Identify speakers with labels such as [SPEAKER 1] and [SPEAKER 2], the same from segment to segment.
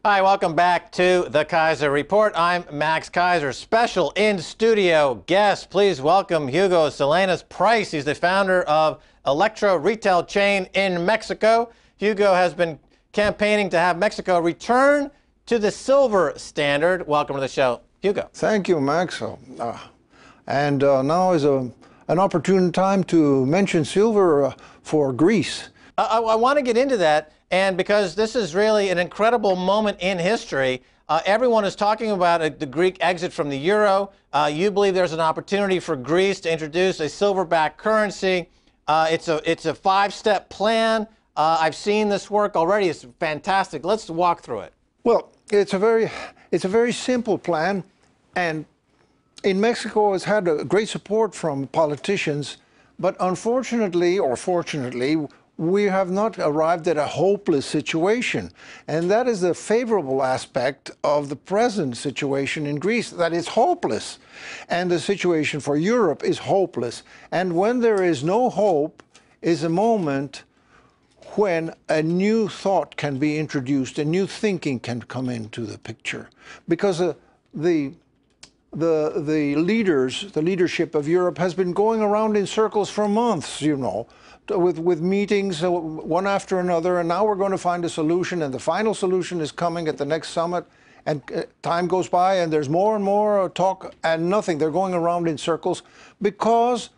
[SPEAKER 1] Hi, welcome back to the Kaiser Report. I'm Max Kaiser. Special in-studio guest. Please welcome Hugo Salinas Price. He's the founder of Electro Retail Chain in Mexico. Hugo has been campaigning to have Mexico return to the silver standard. Welcome to the show, Hugo.
[SPEAKER 2] Thank you, Max. Now is an opportune time to mention silver for Greece.
[SPEAKER 1] I want to get into that. And because this is really an incredible moment in history, everyone is talking about the Greek exit from the euro. You believe there's an opportunity for Greece to introduce a silver-backed currency. It's a five-step plan. I've seen this work already. It's fantastic. Let's walk through it.
[SPEAKER 2] Well, it's a very simple plan, and in Mexico it's had a great support from politicians, but unfortunately or fortunately, we have not arrived at a hopeless situation. And that is the favorable aspect of the present situation in Greece, that it's hopeless. And the situation for Europe is hopeless. And when there is no hope is a moment when a new thought can be introduced, a new thinking can come into the picture. Because the leadership of Europe has been going around in circles for months, you know, with meetings one after another, and now we're going to find a solution, and the final solution is coming at the next summit, and time goes by and there's more and more talk and nothing. They're going around in circles because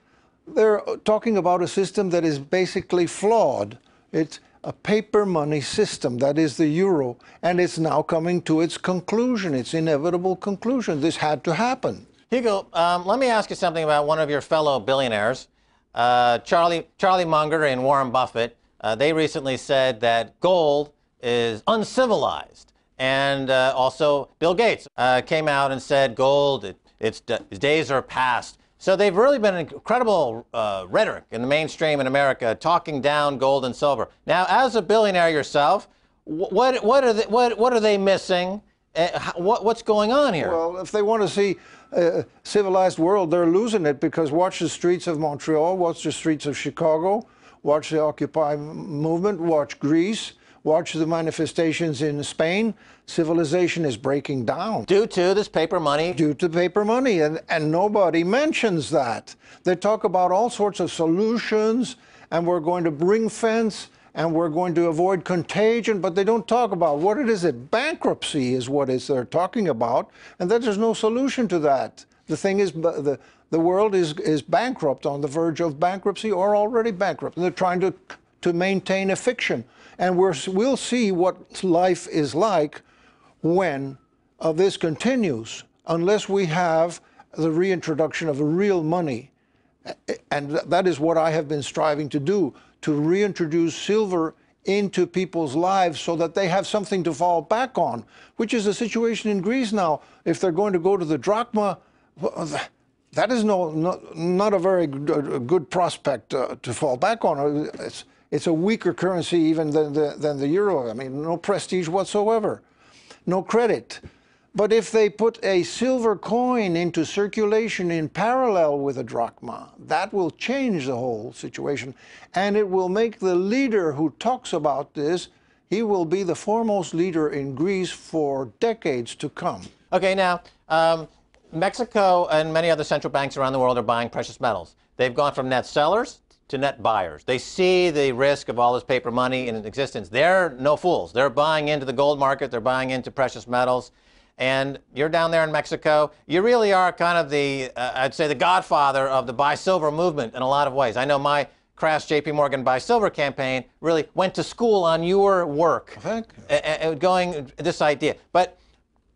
[SPEAKER 2] they're talking about a system that is basically flawed. It's a paper money system, that is the euro, and it's now coming to its conclusion, its inevitable conclusion. This had to happen.
[SPEAKER 1] Hugo, let me ask you something about one of your fellow billionaires. Charlie Munger and Warren Buffett, they recently said that gold is uncivilized. And also Bill Gates came out and said gold, its days are past. So they've really been incredible rhetoric in the mainstream in America, talking down gold and silver. Now, as a billionaire yourself, what are they missing? What's going on here?
[SPEAKER 2] Well, if they want to see a civilized world, they're losing it, because watch the streets of Montreal, watch the streets of Chicago, watch the Occupy movement, watch Greece, watch the manifestations in Spain. Civilization is breaking down.
[SPEAKER 1] Due to this paper money?
[SPEAKER 2] Due to paper money, and nobody mentions that. They talk about all sorts of solutions, and we're going to ring fence, and we're going to avoid contagion, but they don't talk about what it is. That bankruptcy is what they're talking about, and that there's no solution to that. The thing is, the world is bankrupt, on the verge of bankruptcy, or already bankrupt, and they're trying to maintain a fiction. And we'll see what life is like when this continues, unless we have the reintroduction of real money. And that is what I have been striving to do, to reintroduce silver into people's lives so that they have something to fall back on, which is the situation in Greece now. If they're going to go to the drachma, that is not a very good prospect to fall back on. It's a weaker currency even than the euro. I mean, no prestige whatsoever, no credit. But if they put a silver coin into circulation in parallel with a drachma, that will change the whole situation. And it will make the leader who talks about this, he will be the foremost leader in Greece for decades to come.
[SPEAKER 1] Okay, now, Mexico and many other central banks around the world are buying precious metals. They've gone from net sellers to net buyers. They see the risk of all this paper money in existence. They're no fools. They're buying into the gold market. They're buying into precious metals. And you're down there in Mexico. You really are kind of the, I'd say, the godfather of the Buy Silver movement in a lot of ways. I know my crass JP Morgan Buy Silver campaign really went to school on your work, going this idea. But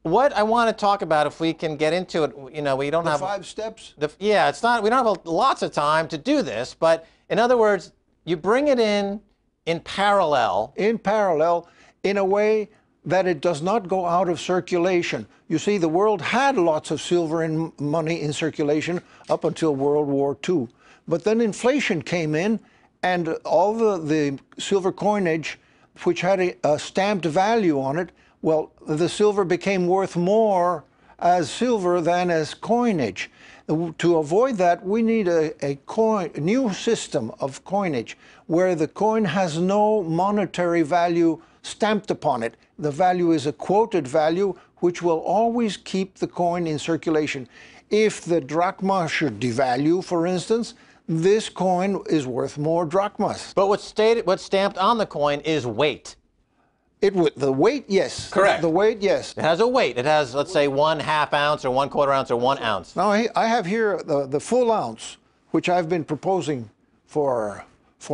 [SPEAKER 1] what I want to talk about, if we can get into it, you know, we don't have
[SPEAKER 2] 5 steps.
[SPEAKER 1] Yeah, it's not. We don't have lots of time to do this, but in other words, you bring it in parallel.
[SPEAKER 2] In parallel, in a way that it does not go out of circulation. You see, the world had lots of silver and money in circulation up until World War II. But then inflation came in, and all the silver coinage, which had a stamped value on it, well, the silver became worth more as silver than as coinage. To avoid that, we need a new system of coinage where the coin has no monetary value stamped upon it. The value is a quoted value which will always keep the coin in circulation. If the drachma should devalue, for instance, this coin is worth more drachmas.
[SPEAKER 1] But what's stamped on the coin is weight.
[SPEAKER 2] The weight, yes.
[SPEAKER 1] Correct.
[SPEAKER 2] The weight, yes.
[SPEAKER 1] It has a weight. It has, let's say, 1/2 ounce or 1/4 ounce or 1 ounce.
[SPEAKER 2] Now, I have here the full ounce, which I've been proposing for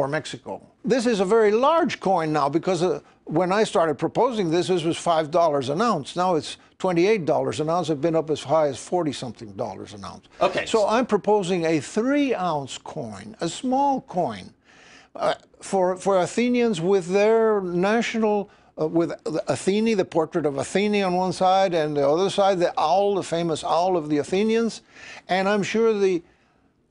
[SPEAKER 2] Mexico. This is a very large coin now because when I started proposing this was $5 an ounce. Now it's $28 an ounce. It's been up as high as $40-something an ounce.
[SPEAKER 1] Okay.
[SPEAKER 2] So I'm proposing a 3-ounce coin, a small coin, for Athenians with their national. With Athene, the portrait of Athene on one side, and the other side, the owl, the famous owl of the Athenians. And I'm sure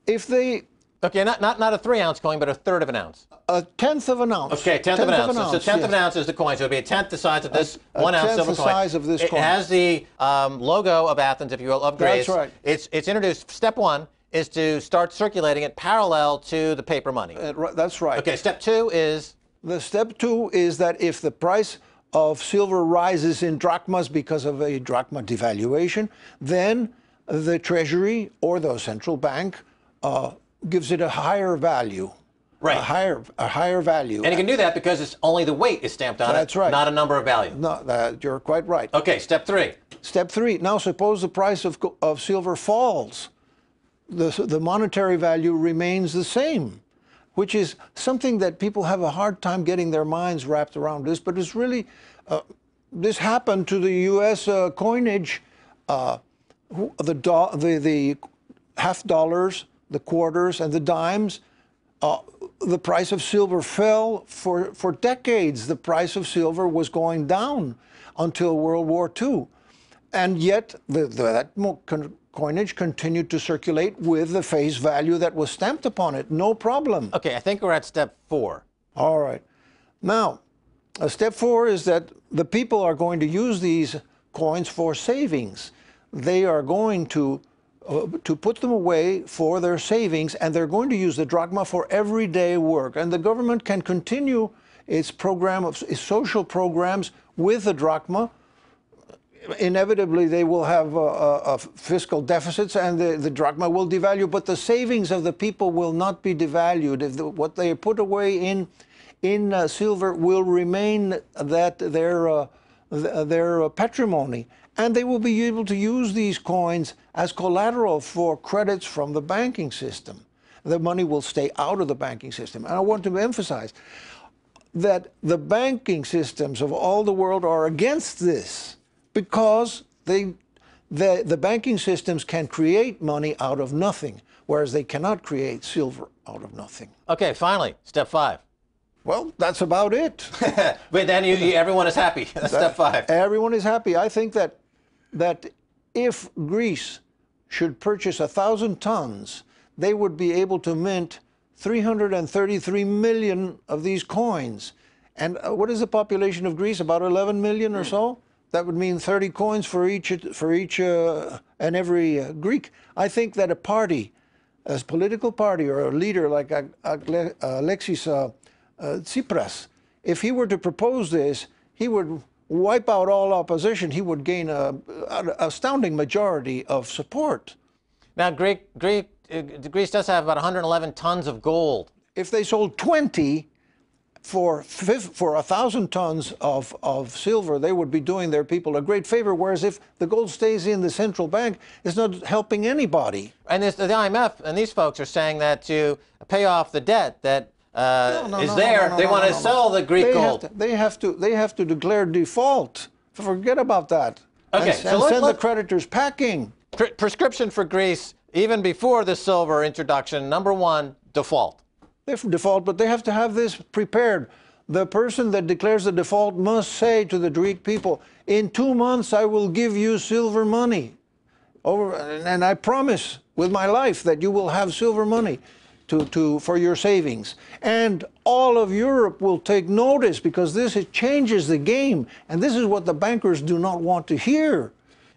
[SPEAKER 2] if they...
[SPEAKER 1] Okay, not a 3-ounce coin, but a 1/3 of an ounce.
[SPEAKER 2] A 1/10 of an ounce.
[SPEAKER 1] Okay, 1/10 of an ounce. So 1/10 of an ounce is the coin. So it'd be a 1/10 the size of this 1 ounce silver coin.
[SPEAKER 2] The size of this coin.
[SPEAKER 1] It has the logo of Athens, if you will, of Greece.
[SPEAKER 2] That's right.
[SPEAKER 1] It's introduced. Step 1 is to start circulating it parallel to the paper money.
[SPEAKER 2] That's right.
[SPEAKER 1] Okay, step 2 is?
[SPEAKER 2] Step 2 is that if the price of silver rises in drachmas because of a drachma devaluation, then the Treasury or the central bank gives it a higher value.
[SPEAKER 1] Right.
[SPEAKER 2] A higher value.
[SPEAKER 1] And you can do that because it's only the weight is stamped on it.
[SPEAKER 2] That's right.
[SPEAKER 1] Not a number of value.
[SPEAKER 2] No, you're quite right.
[SPEAKER 1] Okay, step 3.
[SPEAKER 2] Step 3. Now suppose the price of silver falls. The monetary value remains the same, which is something that people have a hard time getting their minds wrapped around this, but it's really, this happened to the U.S. Coinage, the half dollars, the quarters, and the dimes. The price of silver fell for decades. The price of silver was going down until World War II. And yet that coinage continued to circulate with the face value that was stamped upon it. No problem.
[SPEAKER 1] Okay, I think we're at step 4.
[SPEAKER 2] All right. Now, step 4 is that the people are going to use these coins for savings. They are going to put them away for their savings, and they're going to use the drachma for everyday work. And the government can continue its program of its social programs with the drachma. Inevitably, they will have fiscal deficits, and the drachma will devalue, but the savings of the people will not be devalued. What they put away in silver will remain their patrimony, and they will be able to use these coins as collateral for credits from the banking system. The money will stay out of the banking system. And I want to emphasize that the banking systems of all the world are against this, because the banking systems can create money out of nothing, whereas they cannot create silver out of nothing.
[SPEAKER 1] Okay, finally, step 5.
[SPEAKER 2] Well, that's about it.
[SPEAKER 1] But then everyone is happy. That's step 5.
[SPEAKER 2] Everyone is happy. I think that if Greece should purchase 1,000 tons, they would be able to mint 333 million of these coins. And what is the population of Greece? About 11 million or so? That would mean 30 coins for each and every Greek. I think that a party, a political party or a leader like Alexis Tsipras, if he were to propose this, he would wipe out all opposition. He would gain an astounding majority of support.
[SPEAKER 1] Now, Greece does have about 111 tons of gold.
[SPEAKER 2] If they sold 20 for 1,000 tons of silver, they would be doing their people a great favor, whereas if the gold stays in the central bank, it's not helping anybody.
[SPEAKER 1] And the IMF and these folks are saying that to pay off the debt that they want to sell the Greek gold.
[SPEAKER 2] They have to declare default. Forget about that.
[SPEAKER 1] Okay,
[SPEAKER 2] and send the creditors packing.
[SPEAKER 1] Prescription for Greece, even before the silver introduction, number 1, default.
[SPEAKER 2] They default, but they have to have this prepared. The person that declares the default must say to the Greek people, in 2 months I will give you silver money. And I promise with my life that you will have silver money for your savings. And all of Europe will take notice, because this changes the game. And this is what the bankers do not want to hear.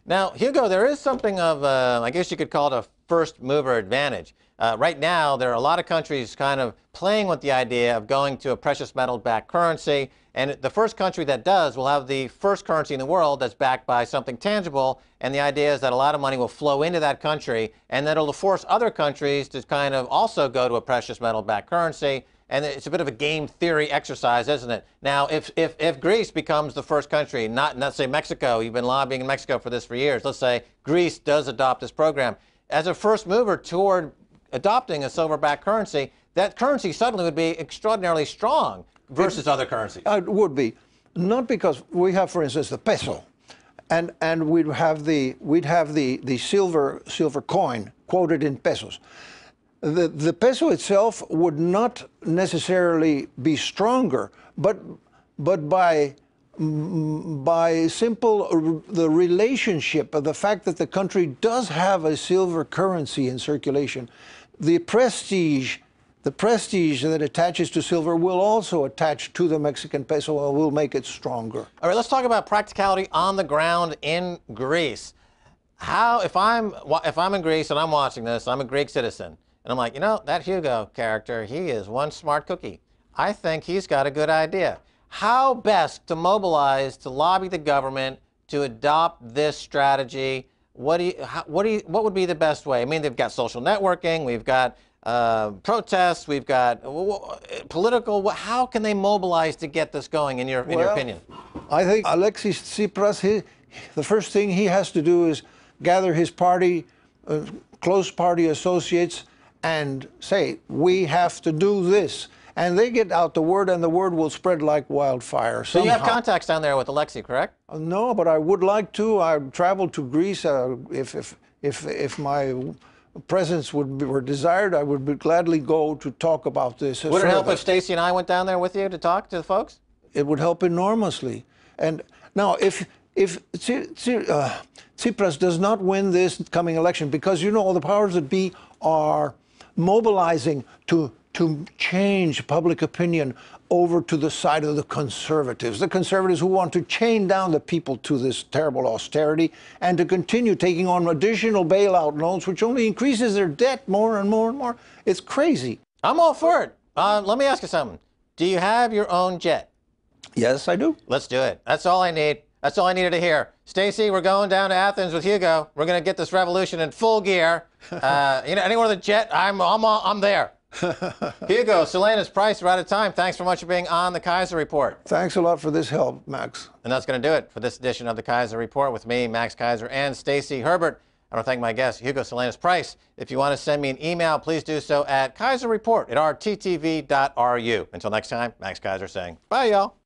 [SPEAKER 1] Now, Hugo, there is something of, I guess you could call it a first mover advantage. Right now, there are a lot of countries kind of playing with the idea of going to a precious metal-backed currency, and the first country that does will have the first currency in the world that's backed by something tangible, and the idea is that a lot of money will flow into that country, and that it'll force other countries to kind of also go to a precious metal-backed currency. And it's a bit of a game theory exercise, isn't it? Now, if Greece becomes the first country, not say Mexico, you've been lobbying in Mexico for this for years, let's say Greece does adopt this program, as a first mover toward adopting a silver-backed currency, that currency suddenly would be extraordinarily strong versus other currencies.
[SPEAKER 2] It would be. Not because we have, for instance, the peso, and we'd have the silver coin quoted in pesos. The peso itself would not necessarily be stronger, but by simple the relationship of the fact that the country does have a silver currency in circulation, the prestige that attaches to silver will also attach to the Mexican peso and will make it stronger.
[SPEAKER 1] All right, let's talk about practicality on the ground in Greece. If I'm in Greece and I'm watching this, I'm a Greek citizen. And I'm like, you know, that Hugo character, he is one smart cookie. I think he's got a good idea. How best to mobilize to lobby the government to adopt this strategy? What would be the best way? I mean, they've got social networking, we've got protests, we've got political. How can they mobilize to get this going, in your opinion?
[SPEAKER 2] I think Alexis Tsipras, the first thing he has to do is gather his party, close party associates, and say, we have to do this. And they get out the word, and the word will spread like wildfire.
[SPEAKER 1] So you have contacts down there with Alexei, correct?
[SPEAKER 2] No, but I would like to. I traveled to Greece. If my presence were desired, I would gladly go to talk about this.
[SPEAKER 1] Would it help if Stacey and I went down there with you to talk to the folks?
[SPEAKER 2] It would help enormously. And now, if Tsipras does not win this coming election, because you know all the powers that be are mobilizing to change public opinion over to the side of the conservatives who want to chain down the people to this terrible austerity and to continue taking on additional bailout loans, which only increases their debt more and more and more. It's crazy.
[SPEAKER 1] I'm all for it. Let me ask you something. Do you have your own jet?
[SPEAKER 2] Yes, I do.
[SPEAKER 1] Let's do it. That's all I need. That's all I needed to hear. Stacey, we're going down to Athens with Hugo. We're going to get this revolution in full gear. You know, anyone with a jet, I'm there. Hugo Salinas Price, we're out of time. Thanks so much for being on the Kaiser Report.
[SPEAKER 2] Thanks a lot for this help, Max.
[SPEAKER 1] And that's going to do it for this edition of the Kaiser Report with me, Max Kaiser, and Stacey Herbert. I want to thank my guest, Hugo Salinas Price. If you want to send me an email, please do so at kaiserreport@rttv.ru. Until next time, Max Kaiser saying bye, y'all.